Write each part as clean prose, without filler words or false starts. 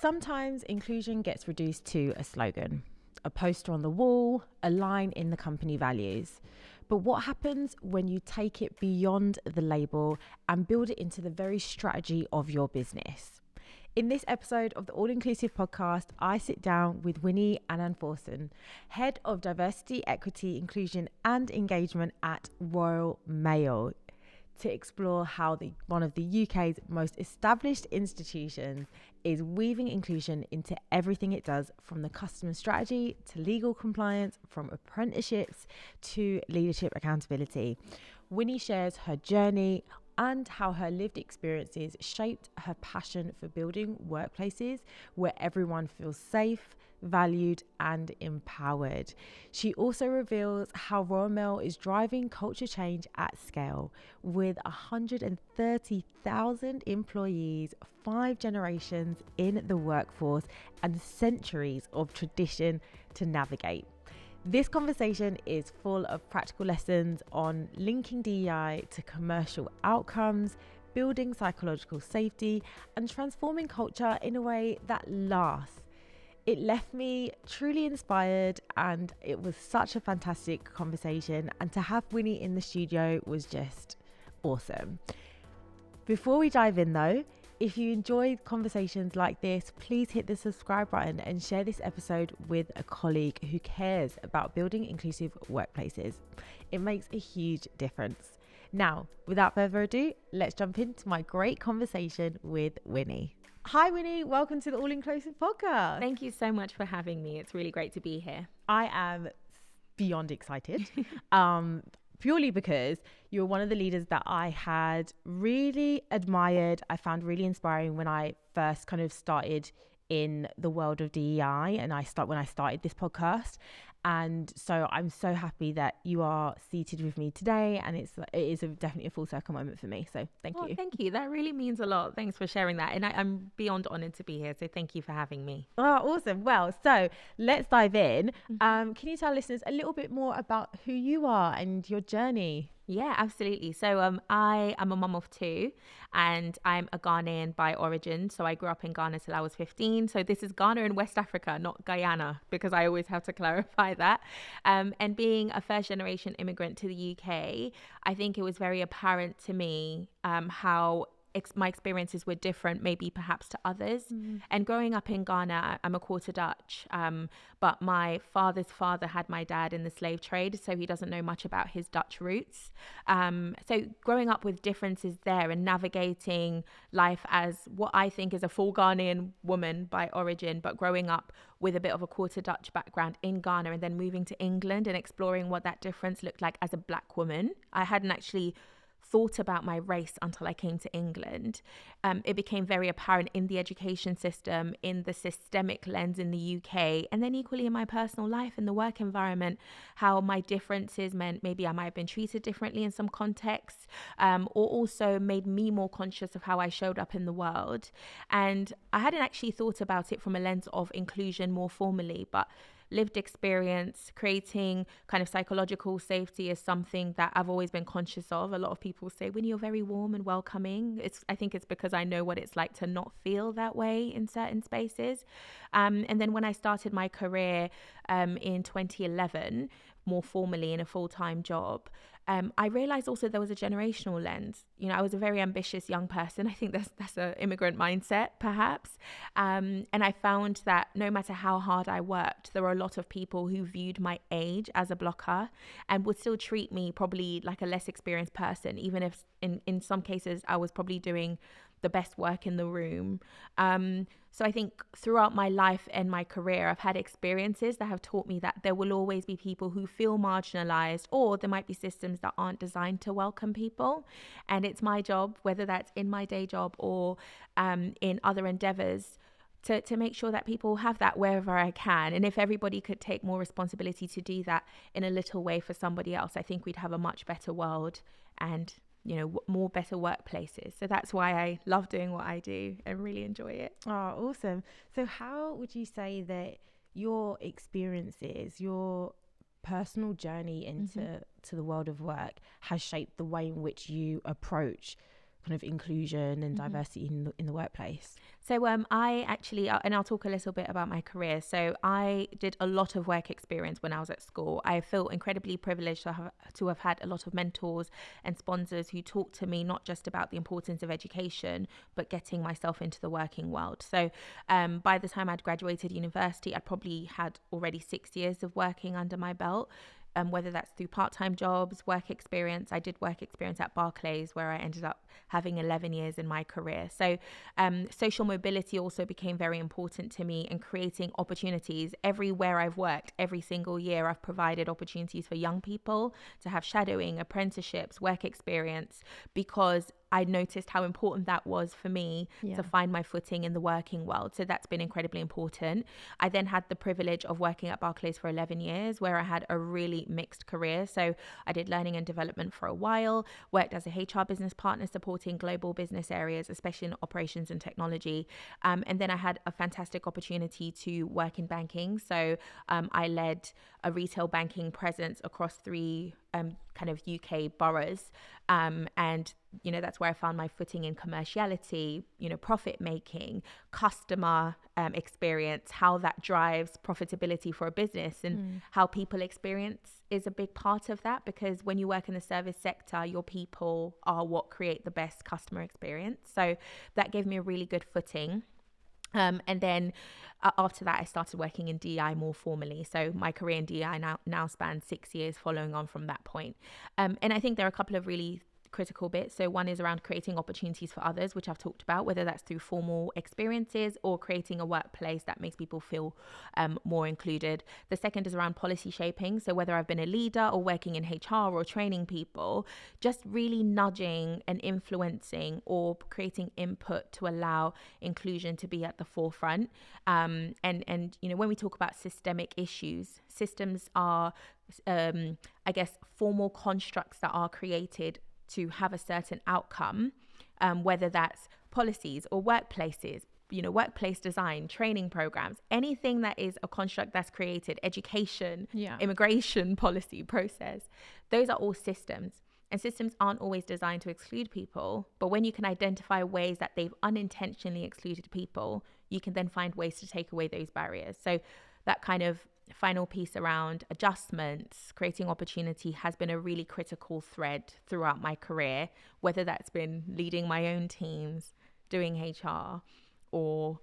Sometimes inclusion gets reduced to a slogan, a poster on the wall, a line in the company values. But what happens when you take it beyond the label and build it into the very strategy of your business? In this episode of the All Inclusive podcast, I sit down with Winnie Annan-Forson, Head of Diversity, Equity, Inclusion and Engagement at Royal Mail, to explore how one of the UK's most established institutions is weaving inclusion into everything it does, from the customer strategy to legal compliance, from apprenticeships to leadership accountability. Winnie shares her journey and how her lived experiences shaped her passion for building workplaces where everyone feels safe, valued and empowered. She also reveals how Royal Mail is driving culture change at scale with 130,000 employees, 5 generations in the workforce and centuries of tradition to navigate. This conversation is full of practical lessons on linking DEI to commercial outcomes, building psychological safety and transforming culture in a way that lasts. It left me truly inspired and it was such a fantastic conversation, and to have Winnie in the studio was just awesome. Before we dive in though, if you enjoyed conversations like this, please hit the subscribe button and share this episode with a colleague who cares about building inclusive workplaces. It makes a huge difference. Now, without further ado, let's jump into my great conversation with Winnie. Hi Winnie, welcome to the All Inclusive podcast. Thank you so much for having me. It's really great to be here. I am beyond excited, purely because you're one of the leaders that I had really admired. I found really inspiring when I first kind of started in the world of DEI and when I started this podcast. And so I'm so happy that you are seated with me today, and it is definitely a full circle moment for me. So thank you. Thank you. That really means a lot. Thanks for sharing that. And I'm beyond honored to be here. So thank you for having me. Oh, awesome. Well, so let's dive in. Can you tell listeners a little bit more about who you are and your journey? Yeah, absolutely. So I am a mum of 2 and I'm a Ghanaian by origin. So I grew up in Ghana till I was 15. So this is Ghana in West Africa, not Guyana, because I always have to clarify that. And being a first generation immigrant to the UK, I think it was very apparent to me how my experiences were different, maybe perhaps to others. And growing up in Ghana, I'm a quarter Dutch, but my father's father had my dad in the slave trade, so he doesn't know much about his Dutch roots. So growing up with differences there and navigating life as what I think is a full Ghanaian woman by origin, but growing up with a bit of a quarter Dutch background in Ghana and then moving to England and exploring what that difference looked like as a black woman. I hadn't actually thought about my race until I came to England. It became very apparent in the education system, in the systemic lens in the UK, and then equally in my personal life, in the work environment, how my differences meant maybe I might have been treated differently in some contexts, or also made me more conscious of how I showed up in the world. And I hadn't actually thought about it from a lens of inclusion more formally, but lived experience, creating kind of psychological safety is something that I've always been conscious of. A lot of people say, Winnie, you're very warm and welcoming. I think it's because I know what it's like to not feel that way in certain spaces. And then when I started my career in 2011, more formally in a full-time job, I realized also there was a generational lens. You know, I was a very ambitious young person. I think that's an immigrant mindset, perhaps. And I found that no matter how hard I worked, there were a lot of people who viewed my age as a blocker and would still treat me probably like a less experienced person, even if in some cases I was probably doing the best work in the room. So I think throughout my life and my career, I've had experiences that have taught me that there will always be people who feel marginalized, or there might be systems that aren't designed to welcome people. And it's my job, whether that's in my day job or in other endeavors, to make sure that people have that wherever I can. And if everybody could take more responsibility to do that in a little way for somebody else, I think we'd have a much better world and, you know, more better workplaces. So that's why I love doing what I do and really enjoy it. Oh, awesome. So how would you say that your experiences, your personal journey into to the world of work has shaped the way in which you approach kind of inclusion and diversity in the workplace? So I actually, and I'll talk a little bit about my career. So I did a lot of work experience when I was at school. I feel incredibly privileged to have had a lot of mentors and sponsors who talked to me not just about the importance of education, but getting myself into the working world. So by the time I'd graduated university, I'd probably had already 6 years of working under my belt. Whether that's through part-time jobs, work experience. I did work experience at Barclays, where I ended up having 11 years in my career. So social mobility also became very important to me, and creating opportunities. Everywhere I've worked, every single year, I've provided opportunities for young people to have shadowing, apprenticeships, work experience, because I noticed how important that was for me to find my footing in the working world. So that's been incredibly important. I then had the privilege of working at Barclays for 11 years, where I had a really mixed career. So I did learning and development for a while, worked as a HR business partner supporting global business areas, especially in operations and technology. And then I had a fantastic opportunity to work in banking. So I led a retail banking presence across 3 kind of UK boroughs. And, you know, that's where I found my footing in commerciality, you know, profit making, customer experience, how that drives profitability for a business, and how people experience is a big part of that, because when you work in the service sector, your people are what create the best customer experience. So that gave me a really good footing. And then after that, I started working in DEI more formally. So my career in DEI now spans 6 years following on from that point. And I think there are a couple of really critical bits. So one is around creating opportunities for others, which I've talked about, whether that's through formal experiences or creating a workplace that makes people feel more included. The second is around policy shaping. So whether I've been a leader or working in HR or training people, just really nudging and influencing or creating input to allow inclusion to be at the forefront. And you know, when we talk about systemic issues, systems are, I guess, formal constructs that are created to have a certain outcome, whether that's policies or workplaces, you know, workplace design, training programs, anything that is a construct that's created, education, immigration policy process, those are all systems. And systems aren't always designed to exclude people, but when you can identify ways that they've unintentionally excluded people, you can then find ways to take away those barriers. So that kind of final piece around adjustments, creating opportunity, has been a really critical thread throughout my career, whether that's been leading my own teams, doing HR, or,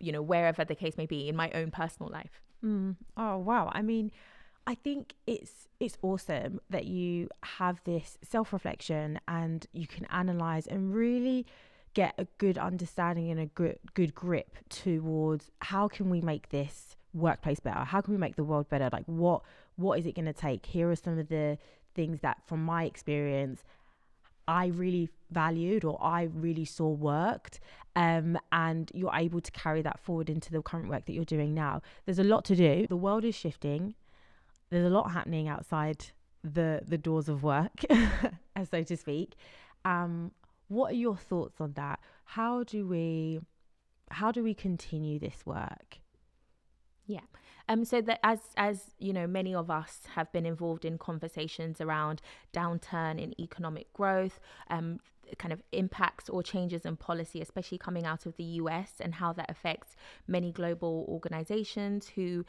you know, wherever the case may be in my own personal life. Oh, wow. I mean, I think it's awesome that you have this self-reflection and you can analyze and really get a good understanding and a good grip towards how can we make this workplace better, how can we make the world better, like what is it going to take. Here are some of the things that from my experience I really valued or I really saw worked, and you're able to carry that forward into the current work that you're doing now. There's a lot to do. The world is shifting. There's a lot happening outside the doors of work, so to speak. What are your thoughts on that? How do we continue this work? Yeah. So that as you know, many of us have been involved in conversations around downturn in economic growth, kind of impacts or changes in policy, especially coming out of the US, and how that affects many global organizations who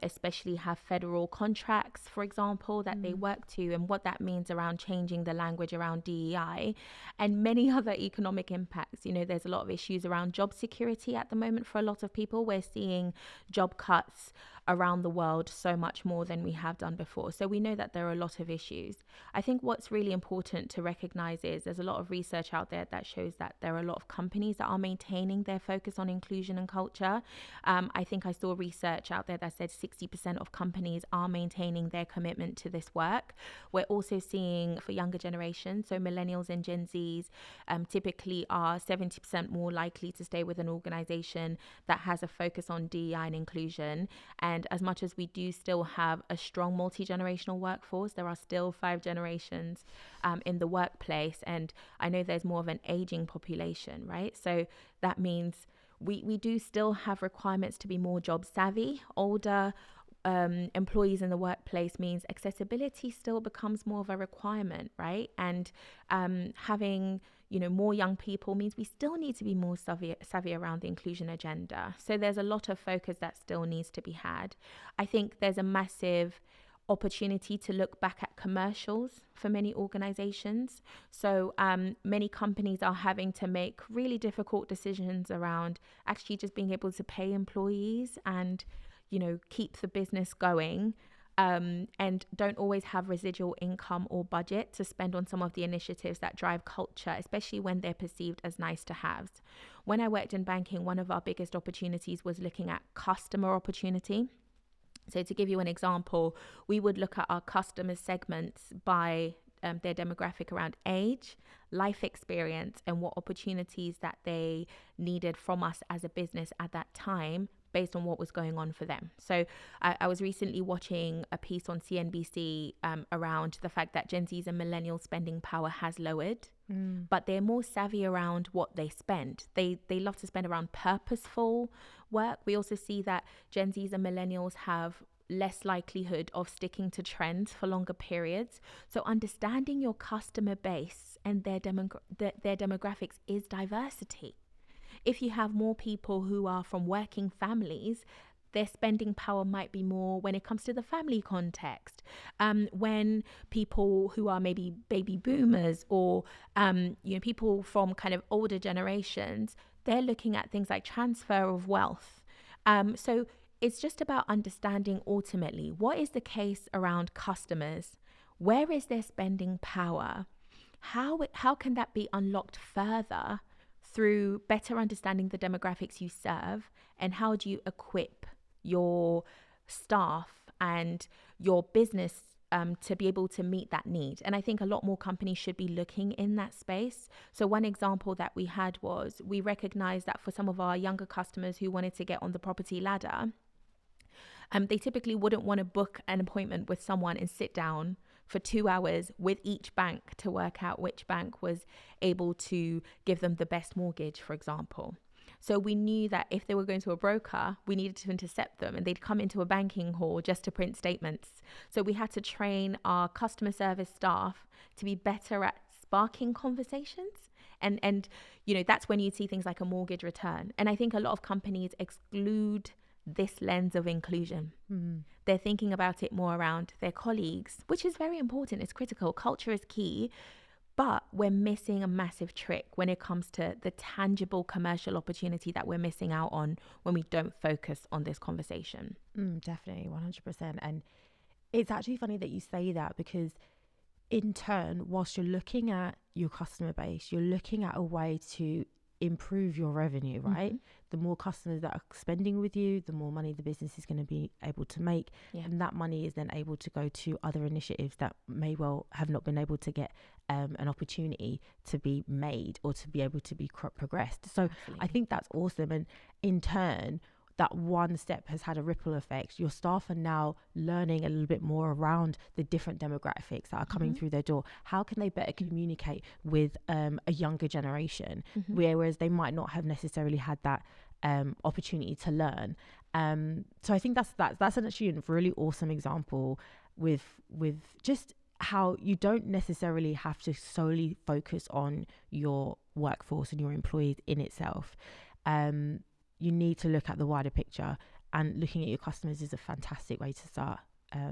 especially have federal contracts, for example, that they work to, and what that means around changing the language around DEI and many other economic impacts. You know, there's a lot of issues around job security at the moment for a lot of people. We're seeing job cuts around the world so much more than we have done before. So we know that there are a lot of issues. I think what's really important to recognize is there's a lot of research out there that shows that there are a lot of companies that are maintaining their focus on inclusion and culture. I think I saw research out there that said 60% of companies are maintaining their commitment to this work. We're also seeing for younger generations, so millennials and Gen Zs typically are 70% more likely to stay with an organization that has a focus on DEI and inclusion. And as much as we do still have a strong multi-generational workforce, there are still 5 generations in the workplace. And I know there's more of an aging population, right? So that means we do still have requirements to be more job savvy. Older employees in the workplace means accessibility still becomes more of a requirement, right? And having, more young people means we still need to be more savvy around the inclusion agenda. So there's a lot of focus that still needs to be had. I think there's a massive opportunity to look back at commercials for many organizations. So many companies are having to make really difficult decisions around actually just being able to pay employees and, keep the business going. And don't always have residual income or budget to spend on some of the initiatives that drive culture, especially when they're perceived as nice to haves. When I worked in banking, one of our biggest opportunities was looking at customer opportunity. So to give you an example, we would look at our customer segments by their demographic around age, life experience, and what opportunities that they needed from us as a business at that time based on what was going on for them. So I was recently watching a piece on CNBC around the fact that Gen Z's and millennial spending power has lowered, but they're more savvy around what they spend. They love to spend around purposeful work. We also see that Gen Z's and millennials have less likelihood of sticking to trends for longer periods. So understanding your customer base and their demographics is diversity. If you have more people who are from working families, their spending power might be more when it comes to the family context. When people who are maybe baby boomers or people from kind of older generations, they're looking at things like transfer of wealth. So it's just about understanding ultimately what is the case around customers, where is their spending power, how can that be unlocked further through better understanding the demographics you serve, and how do you equip your staff and your business to be able to meet that need. And I think a lot more companies should be looking in that space. So one example that we had was we recognized that for some of our younger customers who wanted to get on the property ladder, they typically wouldn't want to book an appointment with someone and sit down for 2 hours with each bank to work out which bank was able to give them the best mortgage, for example. So we knew that if they were going to a broker, we needed to intercept them and they'd come into a banking hall just to print statements. So we had to train our customer service staff to be better at sparking conversations. And that's when you see things like a mortgage return. And I think a lot of companies exclude this lens of inclusion. They're thinking about it more around their colleagues, which is very important. It's critical. Culture is key. But we're missing a massive trick when it comes to the tangible commercial opportunity that we're missing out on when we don't focus on this conversation. Definitely, 100%. And it's actually funny that you say that, because in turn, whilst you're looking at your customer base, you're looking at a way to improve your revenue, right? The more customers that are spending with you, the more money the business is going to be able to make. And that money is then able to go to other initiatives that may well have not been able to get an opportunity to be made or to be able to be progressed. So I think that's awesome. And in turn, that one step has had a ripple effect. Your staff are now learning a little bit more around the different demographics that are coming through their door. How can they better communicate with a younger generation, whereas they might not have necessarily had that opportunity to learn. So I think that's actually a really awesome example with just how you don't necessarily have to solely focus on your workforce and your employees in itself. You need to look at the wider picture, and looking at your customers is a fantastic way to start.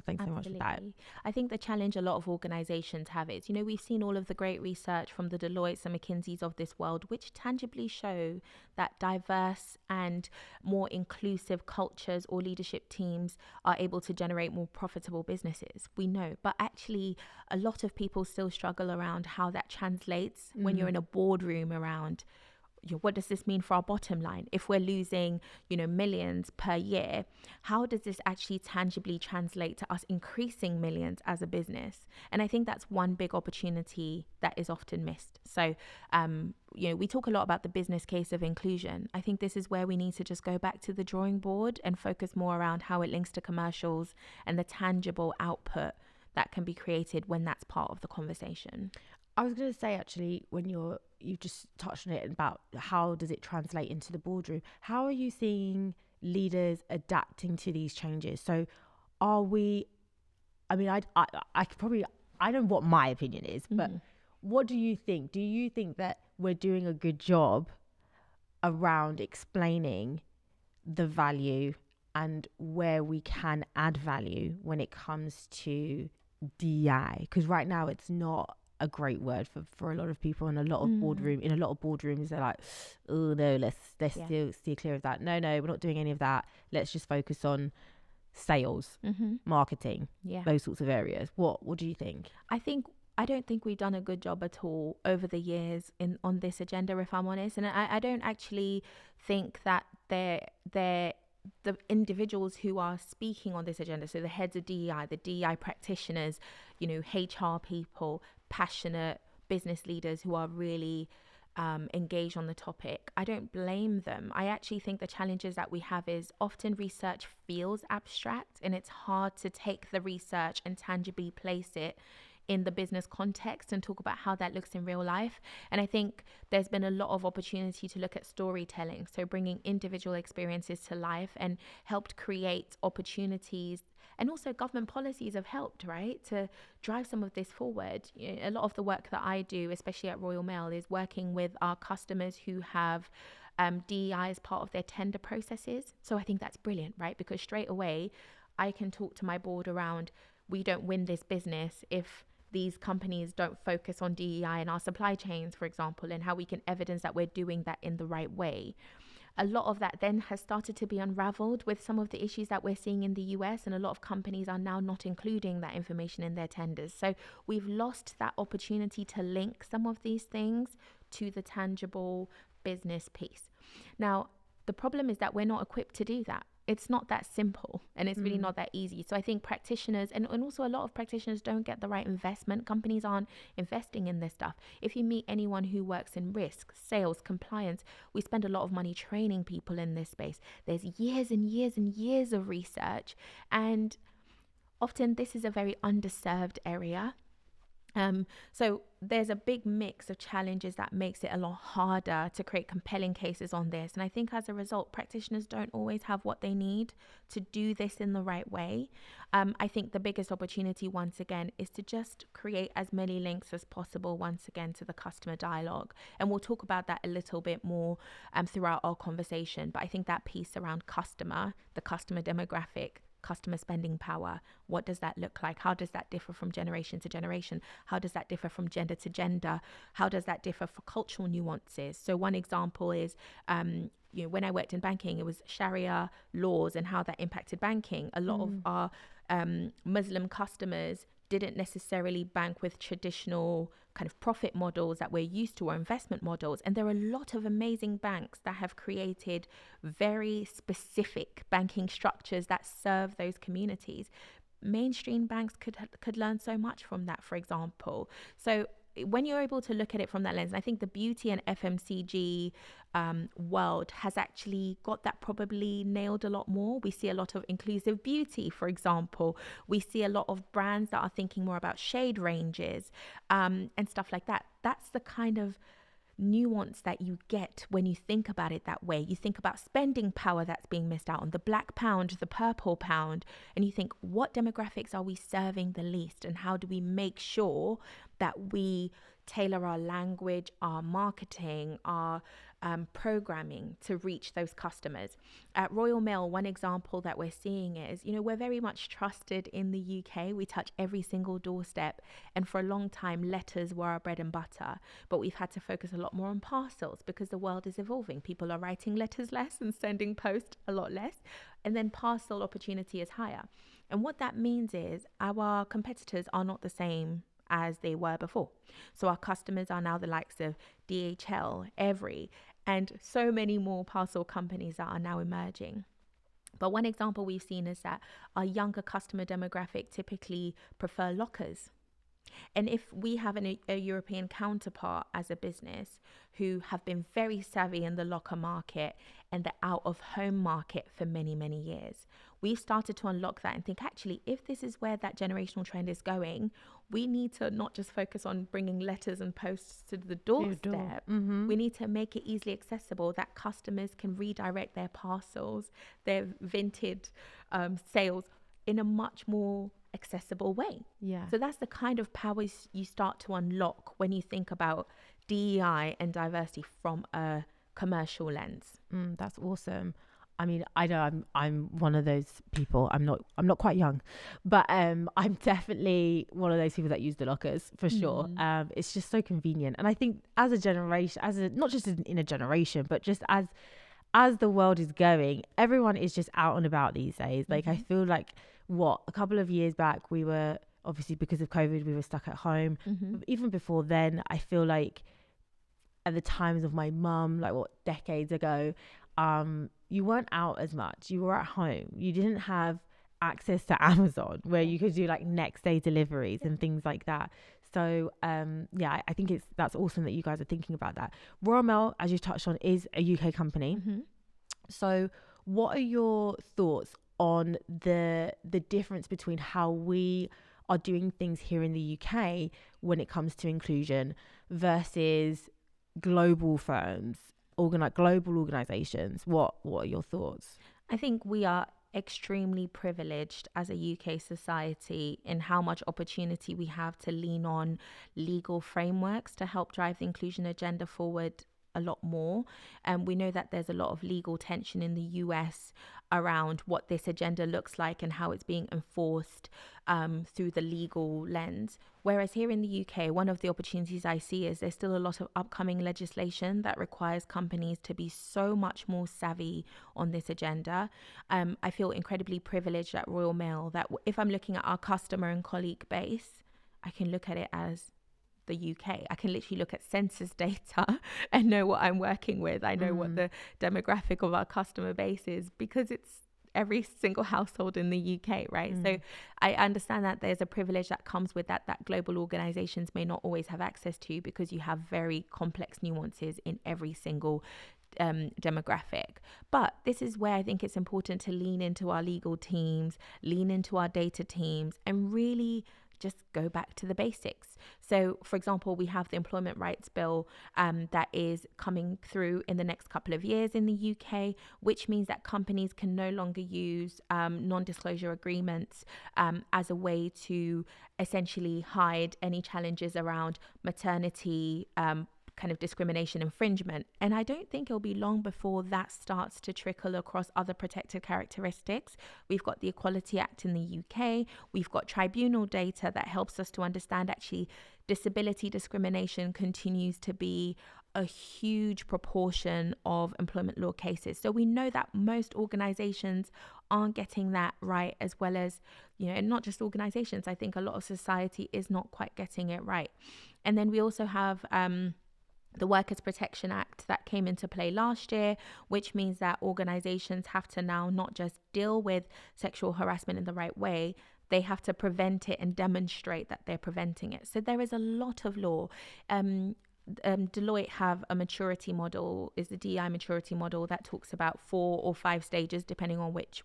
Thanks so much for that. I think the challenge a lot of organizations have is, we've seen all of the great research from the Deloittes and McKinseys of this world, which tangibly show that diverse and more inclusive cultures or leadership teams are able to generate more profitable businesses. We know, but actually a lot of people still struggle around how that translates when you're in a boardroom around, what does this mean for our bottom line? If we're losing, millions per year, how does this actually tangibly translate to us increasing millions as a business? And I think that's one big opportunity that is often missed. So, we talk a lot about the business case of inclusion. I think this is where we need to just go back to the drawing board and focus more around how it links to commercials and the tangible output that can be created when that's part of the conversation. I was going to say, actually, when you just touched on it about how does it translate into the boardroom, how are you seeing leaders adapting to these changes? So are we, I mean, I don't know what my opinion is, but what do you think? Do you think that we're doing a good job around explaining the value and where we can add value when it comes to DI, because right now it's not a great word for a lot of people, and a lot of boardrooms they're like, oh no, let's still steer clear of that. No, we're not doing any of that. Let's just focus on sales, marketing, those sorts of areas. What do you think? I don't think we've done a good job at all over the years on this agenda, if I'm honest. And I don't actually think that the individuals who are speaking on this agenda, so the heads of DEI, the DEI practitioners, HR people, passionate business leaders who are really engaged on the topic, I don't blame them. I actually think the challenges that we have is often research feels abstract, and it's hard to take the research and tangibly place it in the business context and talk about how that looks in real life. And I think there's been a lot of opportunity to look at storytelling, so bringing individual experiences to life, and helped create opportunities. And also government policies have helped, right, to drive some of this forward. A lot of the work that I do, especially at Royal Mail, is working with our customers who have DEI as part of their tender processes. So I think that's brilliant, right? Because straight away, I can talk to my board around, we don't win this business if these companies don't focus on DEI in our supply chains, for example, and how we can evidence that we're doing that in the right way. A lot of that then has started to be unraveled with some of the issues that we're seeing in the US, and a lot of companies are now not including that information in their tenders. So we've lost that opportunity to link some of these things to the tangible business piece. Now, the problem is that we're not equipped to do that. It's not that simple, and it's really not that easy. So I think practitioners, and also a lot of practitioners don't get the right investment. Companies aren't investing in this stuff. If you meet anyone who works in risk, sales, compliance, we spend a lot of money training people in this space. There's years and years and years of research, and often this is a very underserved area. So there's a big mix of challenges that makes it a lot harder to create compelling cases on this. And I think as a result, practitioners don't always have what they need to do this in the right way. I think the biggest opportunity, once again, is to just create as many links as possible, once again, to the customer dialogue. And we'll talk about that a little bit more throughout our conversation. But I think that piece around the customer demographic, customer spending power, what does that look like? How does that differ from generation to generation? How does that differ from gender to gender? How does that differ for cultural nuances? So one example is when I worked in banking, it was Sharia laws and how that impacted banking. A lot of our Muslim customers didn't necessarily bank with traditional kind of profit models that we're used to, or investment models. And there are a lot of amazing banks that have created very specific banking structures that serve those communities. Mainstream banks could learn so much from that, for example. So when you're able to look at it from that lens, I think the beauty and FMCG world has actually got that probably nailed a lot more. We see a lot of inclusive beauty, for example. We see a lot of brands that are thinking more about shade ranges and stuff like that. That's the kind of nuance that you get when you think about it that way. You think about spending power that's being missed out on, the black pound, the purple pound, and you think, what demographics are we serving the least, and how do we make sure that we tailor our language, our marketing, our programming to reach those customers. At Royal Mail, one example that we're seeing is, we're very much trusted in the UK. We touch every single doorstep, and for a long time, letters were our bread and butter. But we've had to focus a lot more on parcels because the world is evolving. People are writing letters less and sending post a lot less, and then parcel opportunity is higher. And what that means is our competitors are not the same as they were before. So our customers are now the likes of DHL, Every, and so many more parcel companies that are now emerging. But one example we've seen is that our younger customer demographic typically prefer lockers. And if we have a European counterpart as a business who have been very savvy in the locker market and the out-of-home market for many, many years, we've started to unlock that and think, actually, if this is where that generational trend is going, we need to not just focus on bringing letters and posts to the doorstep. We need to make it easily accessible that customers can redirect their parcels, their vintage sales in a much more accessible way. Yeah. So that's the kind of powers you start to unlock when you think about DEI and diversity from a commercial lens. That's awesome. I mean, I know I'm one of those people. I'm not quite young, but I'm definitely one of those people that use the lockers for sure. It's just so convenient, and I think as a generation, not just in a generation, but just as the world is going, everyone is just out and about these days. Like I feel like a couple of years back we were, obviously because of COVID, we were stuck at home. Even before then, I feel like at the times of my mum, like decades ago, you weren't out as much. You were at home. You didn't have access to Amazon where you could do like next day deliveries and things like that. So I think that's awesome that you guys are thinking about that. Royal Mail, as you touched on, is a UK company. So what are your thoughts on the difference between how we are doing things here in the UK when it comes to inclusion versus global firms, global organizations? What are your thoughts? I think we are extremely privileged as a UK society in how much opportunity we have to lean on legal frameworks to help drive the inclusion agenda forward a lot more. And we know that there's a lot of legal tension in the US around what this agenda looks like and how it's being enforced through the legal lens. Whereas here in the UK, one of the opportunities I see is there's still a lot of upcoming legislation that requires companies to be so much more savvy on this agenda. I feel incredibly privileged at Royal Mail that if I'm looking at our customer and colleague base, I can look at it as the UK. I can literally look at census data and know what I'm working with. I know what the demographic of our customer base is because it's every single household in the UK, right? So I understand that there's a privilege that comes with that global organizations may not always have access to, because you have very complex nuances in every single demographic. But this is where I think it's important to lean into our legal teams, lean into our data teams, and really just go back to the basics. So, for example, we have the Employment Rights Bill that is coming through in the next couple of years in the UK, which means that companies can no longer use non-disclosure agreements as a way to essentially hide any challenges around maternity kind of discrimination infringement. And I don't think it'll be long before that starts to trickle across other protected characteristics. We've got the Equality Act in the UK. We've got tribunal data that helps us to understand actually disability discrimination continues to be a huge proportion of employment law cases. So we know that most organizations aren't getting that right, as well as, and not just organizations. I think a lot of society is not quite getting it right. And then we also have the Workers' Protection Act that came into play last year, which means that organizations have to now not just deal with sexual harassment in the right way, they have to prevent it and demonstrate that they're preventing it. So there is a lot of law. Deloitte have a maturity model, is the DEI maturity model, that talks about 4 or 5 stages depending on which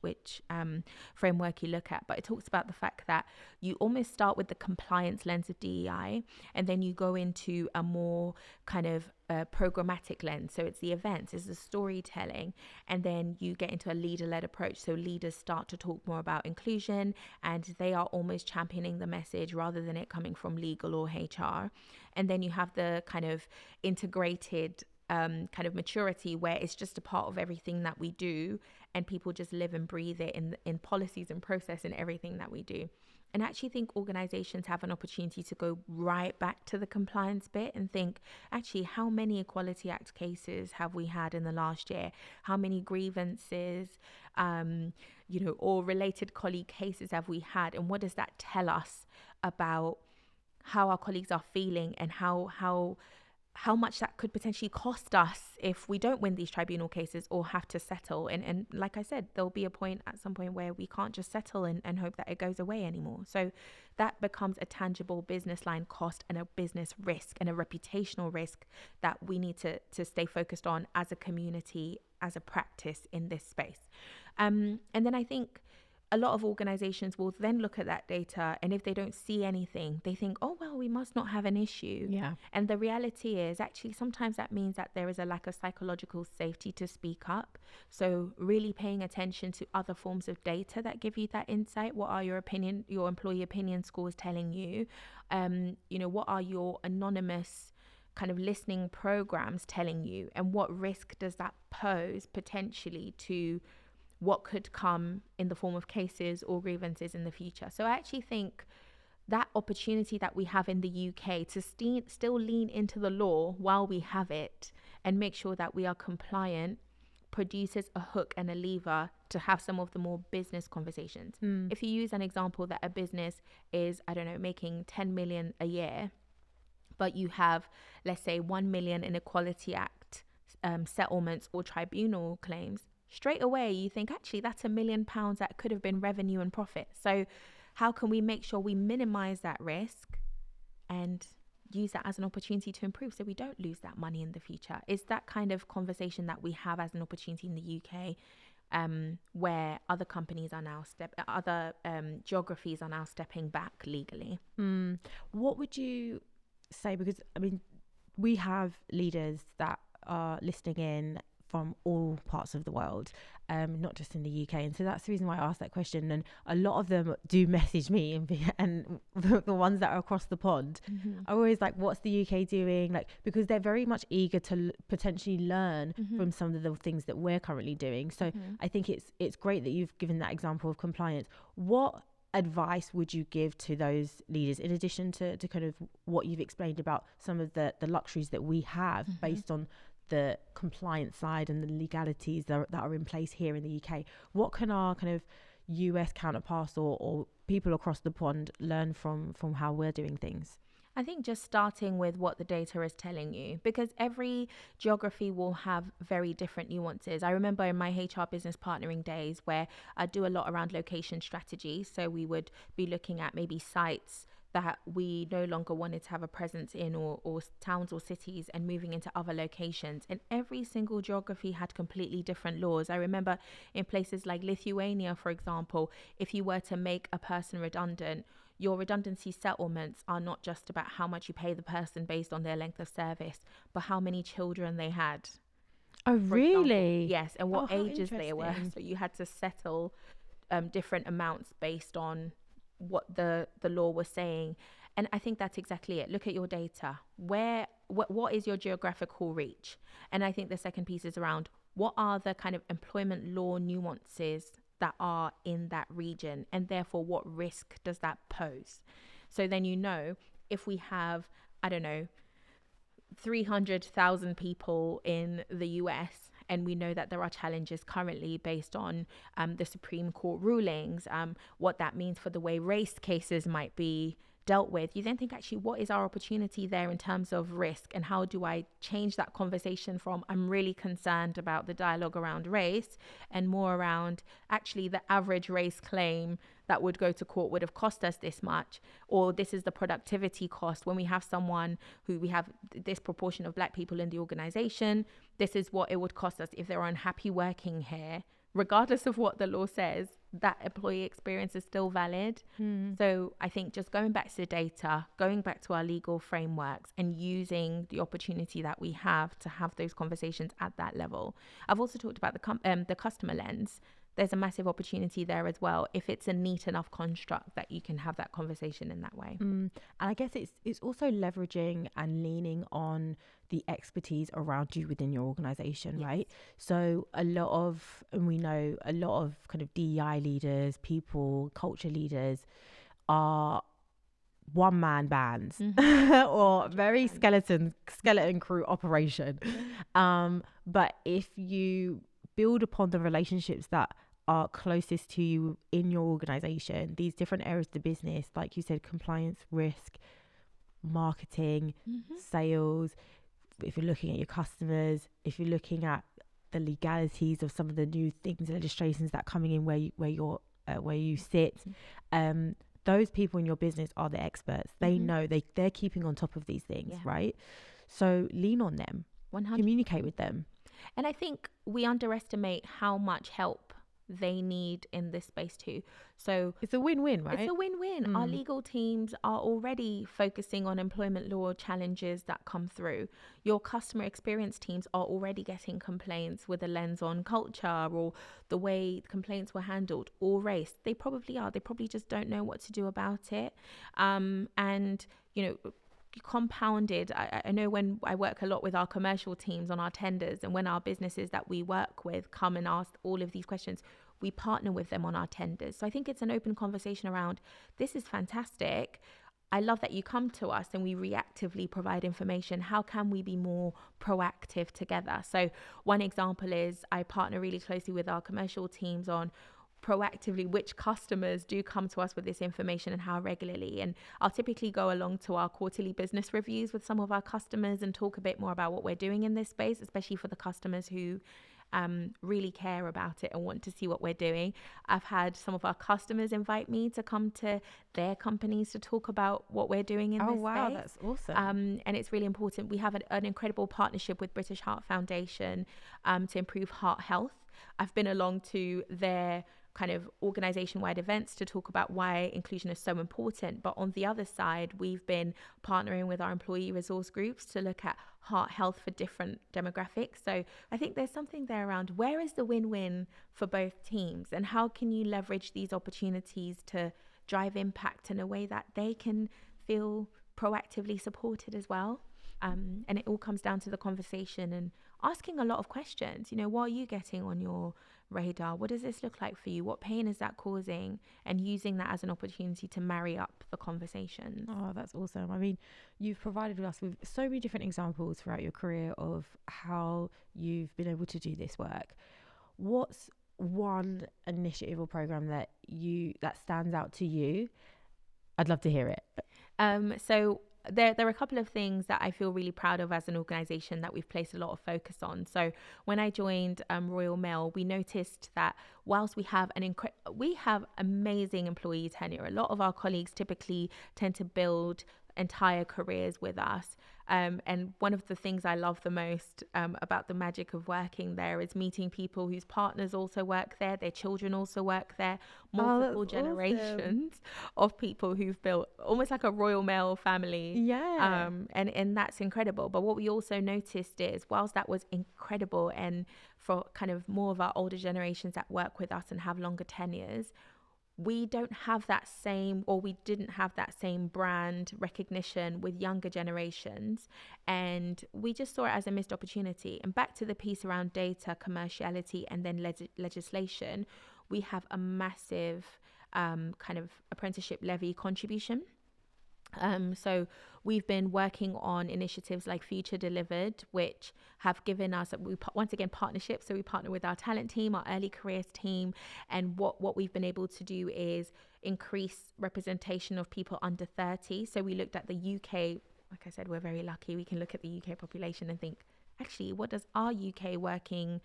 framework you look at. But it talks about the fact that you almost start with the compliance lens of DEI, and then you go into a more kind of programmatic lens. So it's the events, it's the storytelling, and then you get into a leader-led approach. So leaders start to talk more about inclusion, and they are almost championing the message rather than it coming from legal or HR. And then you have the kind of integrated kind of maturity, where it's just a part of everything that we do, and people just live and breathe it in policies and process and everything that we do. And I actually think organizations have an opportunity to go right back to the compliance bit and think, actually, how many Equality Act cases have we had in the last year? How many grievances, or related colleague cases have we had? And what does that tell us about how our colleagues are feeling, and how much that could potentially cost us if we don't win these tribunal cases or have to settle. And like I said, there'll be a point at some point where we can't just settle and hope that it goes away anymore. So that becomes a tangible business line cost and a business risk and a reputational risk that we need to stay focused on as a community, as a practice in this space. And then I think a lot of organizations will then look at that data, and if they don't see anything, they think, oh, well, we must not have an issue. Yeah. And the reality is, actually, sometimes that means that there is a lack of psychological safety to speak up. So really paying attention to other forms of data that give you that insight. What are your employee opinion scores telling you? What are your anonymous kind of listening programs telling you, and what risk does that pose potentially to what could come in the form of cases or grievances in the future. So I actually think that opportunity that we have in the UK to still lean into the law while we have it and make sure that we are compliant produces a hook and a lever to have some of the more business conversations. If you use an example that a business is, I don't know, making 10 million a year, but you have, let's say, 1 million in Equality Act settlements or tribunal claims, straight away you think, actually, that's £1 million that could have been revenue and profit. So how can we make sure we minimize that risk and use that as an opportunity to improve so we don't lose that money in the future? Is that kind of conversation that we have as an opportunity in the UK, where other companies are now geographies are now stepping back legally? What would you say? Because I mean, we have leaders that are listening in from all parts of the world, not just in the UK, and so that's the reason why I asked that question. And a lot of them do message me, and the ones that are across the pond are always like, what's the UK doing? Like, because they're very much eager to potentially learn from some of the things that we're currently doing. So I think it's great that you've given that example of compliance. What advice would you give to those leaders, in addition to kind of what you've explained about some of the luxuries that we have based on the compliance side and the legalities that are in place here in the UK? What can our kind of US counterparts or people across the pond learn from how we're doing things? I think just starting with what the data is telling you, because every geography will have very different nuances. I remember in my HR business partnering days where I do a lot around location strategy. So we would be looking at maybe sites that we no longer wanted to have a presence in, or towns or cities, and moving into other locations. And every single geography had completely different laws. I remember in places like Lithuania, for example, if you were to make a person redundant, your redundancy settlements are not just about how much you pay the person based on their length of service, but how many children they had. Oh, really? Example. Yes, and what ages they were. Interesting. So you had to settle different amounts based on what the law was saying. And I think that's exactly it. Look at your data. What is your geographical reach? And I think the second piece is around, what are the kind of employment law nuances that are in that region, and therefore what risk does that pose? So then, if we have, I don't know, 300,000 people in the US, and we know that there are challenges currently based on the Supreme Court rulings, what that means for the way race cases might be dealt with, you then think, actually, what is our opportunity there in terms of risk, and how do I change that conversation from, I'm really concerned about the dialogue around race, and more around, actually, the average race claim that would go to court would have cost us this much, or this is the productivity cost when we have someone who, we have this proportion of Black people in the organization, this is what it would cost us if they're unhappy working here. Regardless of what the law says, that employee experience is still valid. So I think just going back to the data, going back to our legal frameworks, and using the opportunity that we have to have those conversations at that level. I've also talked about the customer lens. There's a massive opportunity there as well, if it's a neat enough construct that you can have that conversation in that way. And I guess it's also leveraging and leaning on the expertise around you within your organization, right? So we know a lot of kind of DEI leaders, people, culture leaders are one-man bands or very skeleton crew operation. But if you build upon the relationships that are closest to you in your organization, these different areas of the business, like you said, compliance, risk, marketing, sales, if you're looking at your customers, if you're looking at the legalities of some of the new things, legislations that are coming in where you sit, those people in your business are the experts. They know, they're keeping on top of these things, right? So lean on them, 100%. Communicate with them. And I think we underestimate how much help they need in this space too. So it's a win-win, right? It's a win-win. Our legal teams are already focusing on employment law challenges that come through. Your customer experience teams are already getting complaints with a lens on culture or the way complaints were handled, or race. They probably are. They probably just don't know what to do about it. And compounded. I know when I work a lot with our commercial teams on our tenders, and when our businesses that we work with come and ask all of these questions, we partner with them on our tenders. So I think it's an open conversation around, this is fantastic. I love that you come to us and we reactively provide information. How can we be more proactive together? So one example is I partner really closely with our commercial teams on proactively which customers do come to us with this information and how regularly. And I'll typically go along to our quarterly business reviews with some of our customers and talk a bit more about what we're doing in this space, especially for the customers who really care about it and want to see what we're doing. I've had some of our customers invite me to come to their companies to talk about what we're doing in this space. Oh wow, that's awesome. And it's really important. We have an incredible partnership with British Heart Foundation to improve heart health. I've been along to their kind of organization-wide events to talk about why inclusion is so important. But on the other side, we've been partnering with our employee resource groups to look at heart health for different demographics. So I think there's something there around where is the win-win for both teams, and how can you leverage these opportunities to drive impact in a way that they can feel proactively supported as well. And it all comes down to the conversation and asking a lot of questions. You know, what are you getting on your radar? What does this look like for you? What pain is that causing? And using that as an opportunity to marry up the conversations. Oh, that's awesome. I mean, you've provided us with so many different examples throughout your career of how you've been able to do this work. What's one initiative or program that stands out to you? I'd love to hear it. So there are a couple of things that I feel really proud of as an organization that we've placed a lot of focus on. So when I joined Royal Mail, we noticed that whilst we have we have amazing employee tenure, a lot of our colleagues typically tend to build entire careers with us. And one of the things I love the most about the magic of working there is meeting people whose partners also work there, their children also work there, multiple generations of people who've built almost like a Royal Mail family. Yeah. And that's incredible. But what we also noticed is, whilst that was incredible, and for kind of more of our older generations that work with us and have longer tenures, we don't have that same, or we didn't have that same brand recognition with younger generations. And we just saw it as a missed opportunity. And back to the piece around data, commerciality, and then legislation, we have a massive kind of apprenticeship levy contribution. So we've been working on initiatives like Future Delivered, which have given us, once again, partnerships. So we partner with our talent team, our early careers team. And what we've been able to do is increase representation of people under 30. So we looked at the UK. Like I said, we're very lucky. We can look at the UK population and think, actually, what does our UK working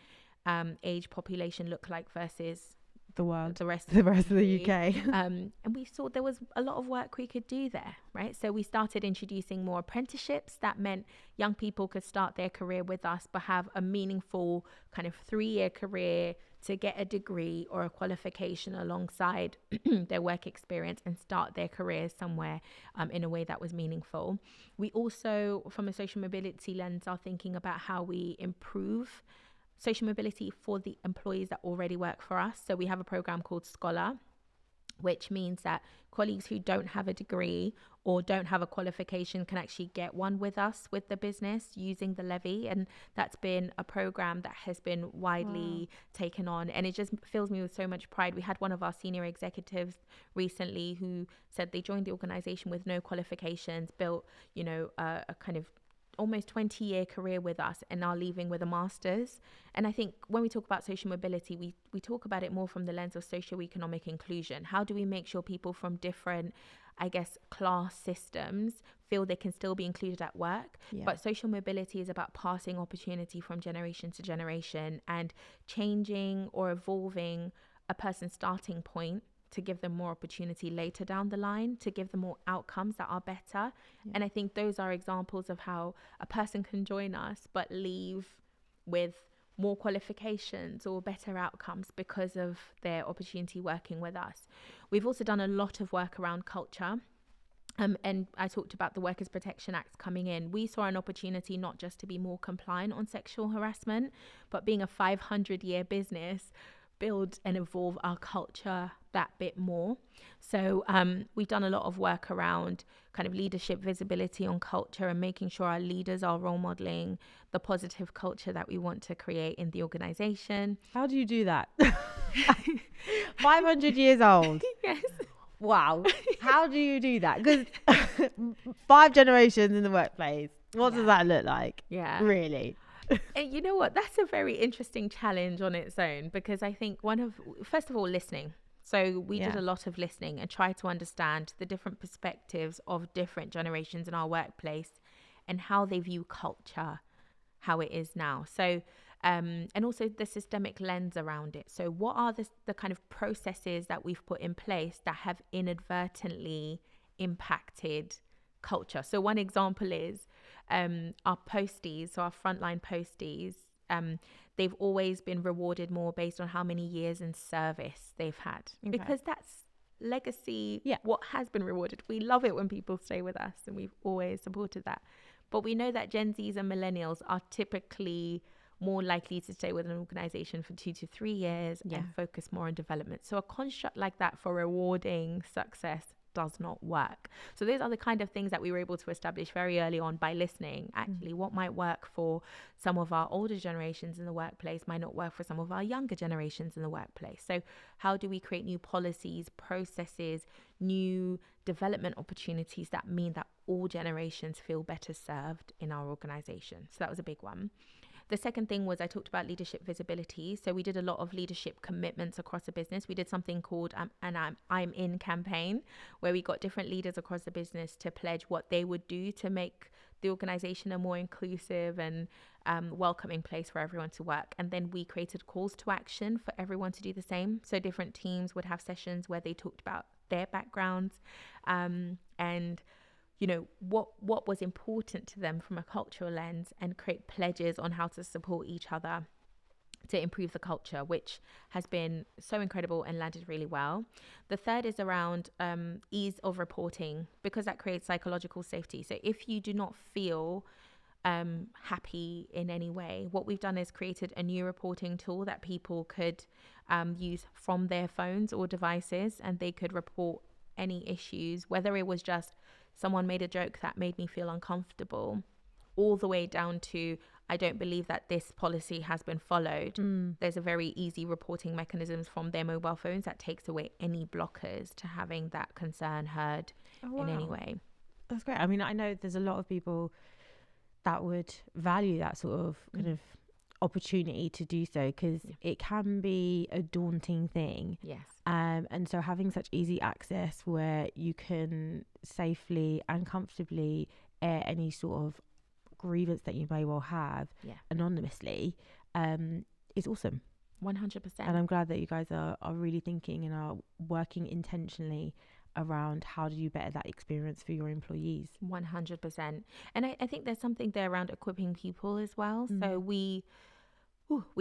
age population look like versus the world, the rest of the UK. And we saw there was a lot of work we could do there, right? So we started introducing more apprenticeships. That meant young people could start their career with us, but have a meaningful kind of 3-year career to get a degree or a qualification alongside their work experience and start their careers somewhere in a way that was meaningful. We also, from a social mobility lens, are thinking about how we improve social mobility for the employees that already work for us. So we have a program called Scholar, which means that colleagues who don't have a degree or don't have a qualification can actually get one with us, with the business, using the levy. And that's been a program that has been widely taken on. And it just fills me with so much pride. We had one of our senior executives recently who said they joined the organization with no qualifications, built, a kind of almost 20-year career with us, and are leaving with a master's. And I think when we talk about social mobility, we talk about it more from the lens of socioeconomic inclusion. How do we make sure people from different, I guess, class systems feel they can still be included at work? Yeah. But social mobility is about passing opportunity from generation to generation and changing or evolving a person's starting point to give them more opportunity later down the line, to give them more outcomes that are better. Yeah. And I think those are examples of how a person can join us but leave with more qualifications or better outcomes because of their opportunity working with us. We've also done a lot of work around culture. And I talked about the Workers' Protection Act coming in. We saw an opportunity not just to be more compliant on sexual harassment, but being a 500-year business, build and evolve our culture that bit more. So we've done a lot of work around kind of leadership visibility on culture and making sure our leaders are role modeling the positive culture that we want to create in the organization. How do you do that? 500 years old. Yes. Wow. How do you do that? Because 5 generations in the workplace, what does that look like? Yeah. Really? And you know what? That's a very interesting challenge on its own, because I think first of all, listening. So we did a lot of listening and tried to understand the different perspectives of different generations in our workplace and how they view culture, how it is now. So, and also the systemic lens around it. So what are the kind of processes that we've put in place that have inadvertently impacted culture? So one example is our posties, so our frontline posties, they've always been rewarded more based on how many years in service they've had, because that's legacy, what has been rewarded. We love it when people stay with us, and we've always supported that. But we know that Gen Zs and millennials are typically more likely to stay with an organization for 2 to 3 years and focus more on development. So a construct like that for rewarding success does not work. So those are the kind of things that we were able to establish very early on by listening. Actually, what might work for some of our older generations in the workplace might not work for some of our younger generations in the workplace. So how do we create new policies, processes, new development opportunities that mean that all generations feel better served in our organization? So that was a big one. The second thing was I talked about leadership visibility. So we did a lot of leadership commitments across the business. We did something called I'm in campaign, where we got different leaders across the business to pledge what they would do to make the organization a more inclusive and welcoming place for everyone to work. And then we created calls to action for everyone to do the same. So different teams would have sessions where they talked about their backgrounds and you know, what was important to them from a cultural lens, and create pledges on how to support each other to improve the culture, which has been so incredible and landed really well. The third is around ease of reporting, because that creates psychological safety. So if you do not feel happy in any way, what we've done is created a new reporting tool that people could use from their phones or devices, and they could report any issues, whether it was just someone made a joke that made me feel uncomfortable, all the way down to I don't believe that this policy has been followed. There's a very easy reporting mechanisms from their mobile phones that takes away any blockers to having that concern heard in any way. That's great. I mean, I know there's a lot of people that would value that sort of kind of opportunity to do so, because it can be a daunting thing. Yes. And so having such easy access where you can safely and comfortably air any sort of grievance that you may well have anonymously is awesome. 100%. And I'm glad that you guys are really thinking and are working intentionally around how do you better that experience for your employees. 100%. And I think there's something there around equipping people as well. So we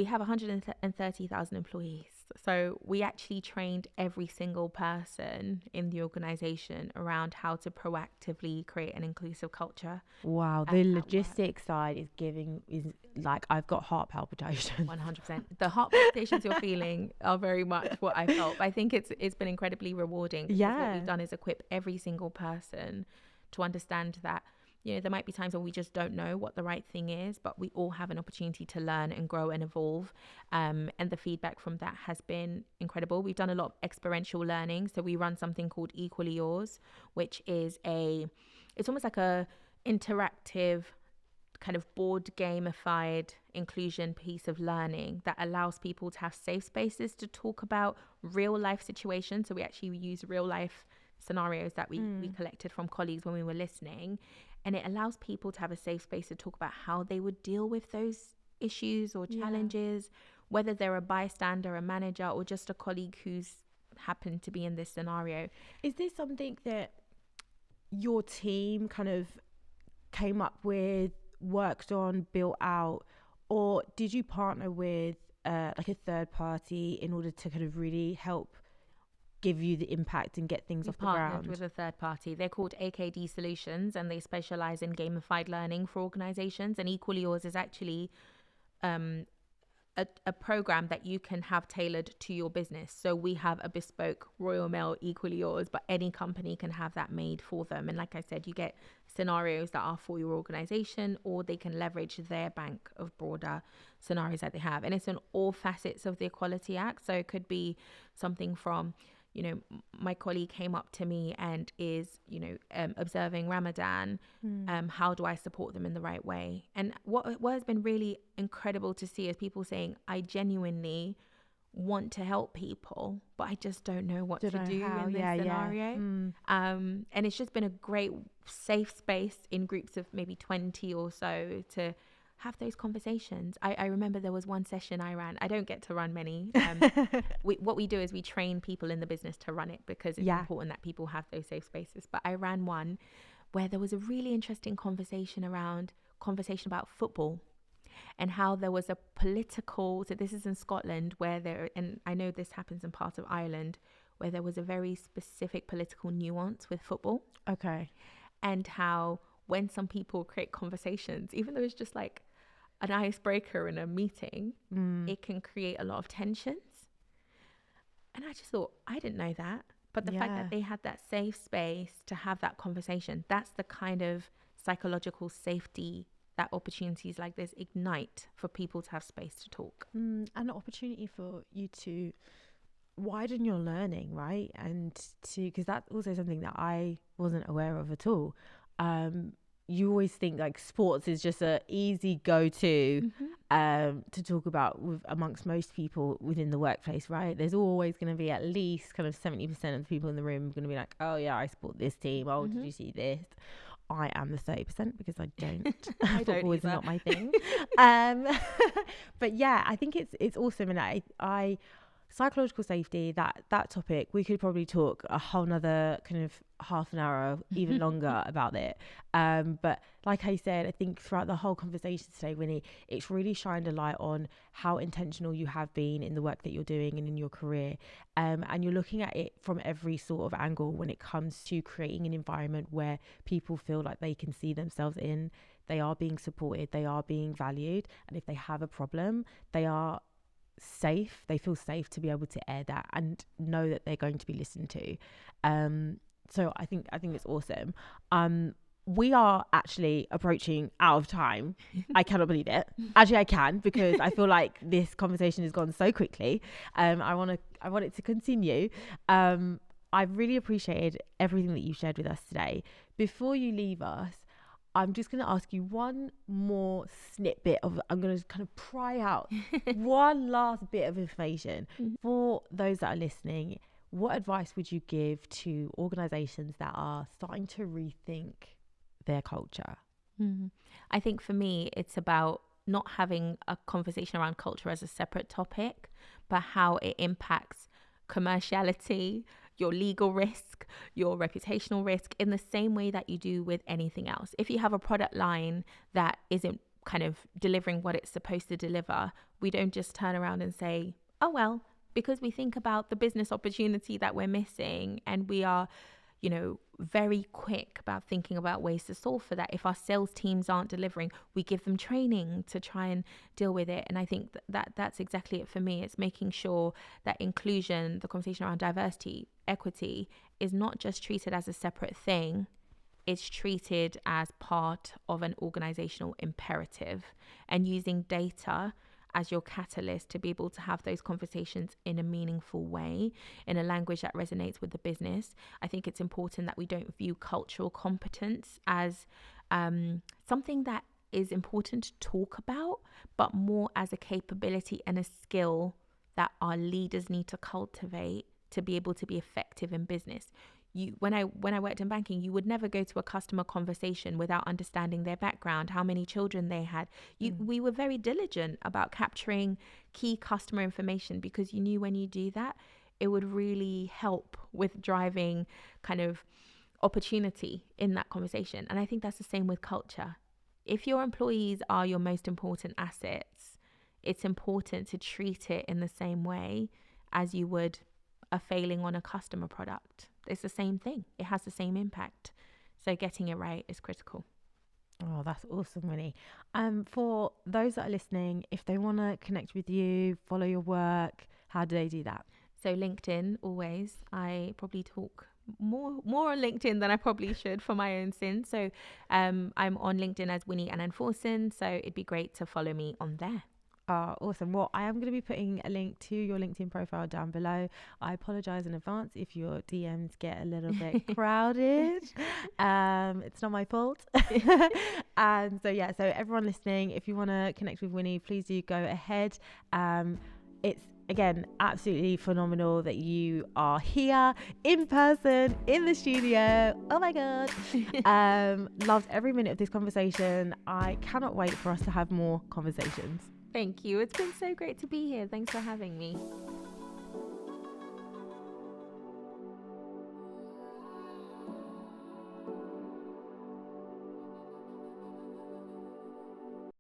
have 130,000 employees. So we actually trained every single person in the organization around how to proactively create an inclusive culture. Wow, the logistics side is like, I've got heart palpitations. 100%. The heart palpitations you're feeling are very much what I felt. I think it's been incredibly rewarding. What we've done is equip every single person to understand that, you know, there might be times when we just don't know what the right thing is, but we all have an opportunity to learn and grow and evolve. And the feedback from that has been incredible. We've done a lot of experiential learning. So we run something called Equally Yours, which is it's almost like a interactive kind of board gamified inclusion piece of learning that allows people to have safe spaces to talk about real life situations. So we actually use real life scenarios that we collected from colleagues when we were listening. And it allows people to have a safe space to talk about how they would deal with those issues or challenges, whether they're a bystander, a manager, or just a colleague who's happened to be in this scenario. Is this something that your team kind of came up with, worked on, built out, or did you partner with like a third party in order to kind of really help give you the impact and get things off the ground? Partnered with a third party. They're called AKD Solutions, and they specialize in gamified learning for organizations. And Equally Yours is actually a a program that you can have tailored to your business. So we have a bespoke Royal Mail Equally Yours, but any company can have that made for them. And like I said, you get scenarios that are for your organization, or they can leverage their bank of broader scenarios that they have. And it's in all facets of the Equality Act. So it could be something from, you know, my colleague came up to me and is, you know, observing Ramadan. How do I support them in the right way? And what has been really incredible to see is people saying, I genuinely want to help people, but I just don't know what to do in this scenario. And it's just been a great safe space in groups of maybe 20 or so to have those conversations. I remember there was one session I ran. I don't get to run many. What we do is we train people in the business to run it, because it's important that people have those safe spaces. But I ran one where there was a really interesting conversation about football, and how there was a political, so this is in Scotland, and I know this happens in parts of Ireland, where there was a very specific political nuance with football. Okay. And how when some people create conversations, even though it's just like an icebreaker in a meeting, it can create a lot of tensions. And I just thought, I didn't know that. But the fact that they had that safe space to have that conversation, that's the kind of psychological safety that opportunities like this ignite for people to have space to talk. And an opportunity for you to widen your learning, right? And because that's also something that I wasn't aware of at all. You always think like sports is just a easy go-to to talk about amongst most people within the workplace, right? There's always going to be at least kind of 70% of the people in the room going to be like, oh yeah, I support this team. Oh, did you see this? I am the 30% because I don't. Football is not my thing. But yeah, I think it's awesome, and I psychological safety, that topic, we could probably talk a whole nother kind of half an hour, even longer about it. But like I said, I think throughout the whole conversation today, Winnie, it's really shined a light on how intentional you have been in the work that you're doing and in your career. And you're looking at it from every sort of angle when it comes to creating an environment where people feel like they can see themselves in, they are being supported, they are being valued. And if they have a problem, they feel safe to be able to air that and know that they're going to be listened to. So I think it's awesome. We are actually approaching out of time. I cannot believe it. Actually, I can, because I feel like this conversation has gone so quickly. I want it to continue. I've really appreciated everything that you shared with us today. Before you leave us, I'm just going to ask you one more snippet I'm going to kind of pry out one last bit of information for those that are listening. What advice would you give to organizations that are starting to rethink their culture? I think for me, it's about not having a conversation around culture as a separate topic, but how it impacts commerciality, your legal risk, your reputational risk, in the same way that you do with anything else. If you have a product line that isn't kind of delivering what it's supposed to deliver, we don't just turn around and say, oh, well, because we think about the business opportunity that we're missing, and we are, you know, very quick about thinking about ways to solve for that. If our sales teams aren't delivering, we give them training to try and deal with it. And I think that's exactly it for me. It's making sure that inclusion, the conversation around diversity, equity, is not just treated as a separate thing. It's treated as part of an organizational imperative, and using data as your catalyst to be able to have those conversations in a meaningful way, in a language that resonates with the business. I think it's important that we don't view cultural competence as something that is important to talk about, but more as a capability and a skill that our leaders need to cultivate to be able to be effective in business. When I worked in banking, you would never go to a customer conversation without understanding their background, how many children they had. We were very diligent about capturing key customer information, because you knew when you do that, it would really help with driving kind of opportunity in that conversation. And I think that's the same with culture. If your employees are your most important assets, it's important to treat it in the same way as you would a failing on a customer product. It's the same thing. It has the same impact. So getting it right is critical. Oh, that's awesome, Winnie. For those that are listening, if they want to connect with you, follow your work, how do they do that? So LinkedIn, always. I probably talk more on LinkedIn than I probably should for my own sins. So I'm on LinkedIn as Winnie Annan-Forson. So it'd be great to follow me on there. Oh, awesome. Well, I am going to be putting a link to your LinkedIn profile down below. I apologize in advance if your DMs get a little bit crowded. It's not my fault. And so, yeah, so everyone listening, if you want to connect with Winnie, please do go ahead. It's, again, absolutely phenomenal that you are here in person in the studio. Oh my God. Loved every minute of this conversation. I cannot wait for us to have more conversations. Thank you. It's been so great to be here. Thanks for having me.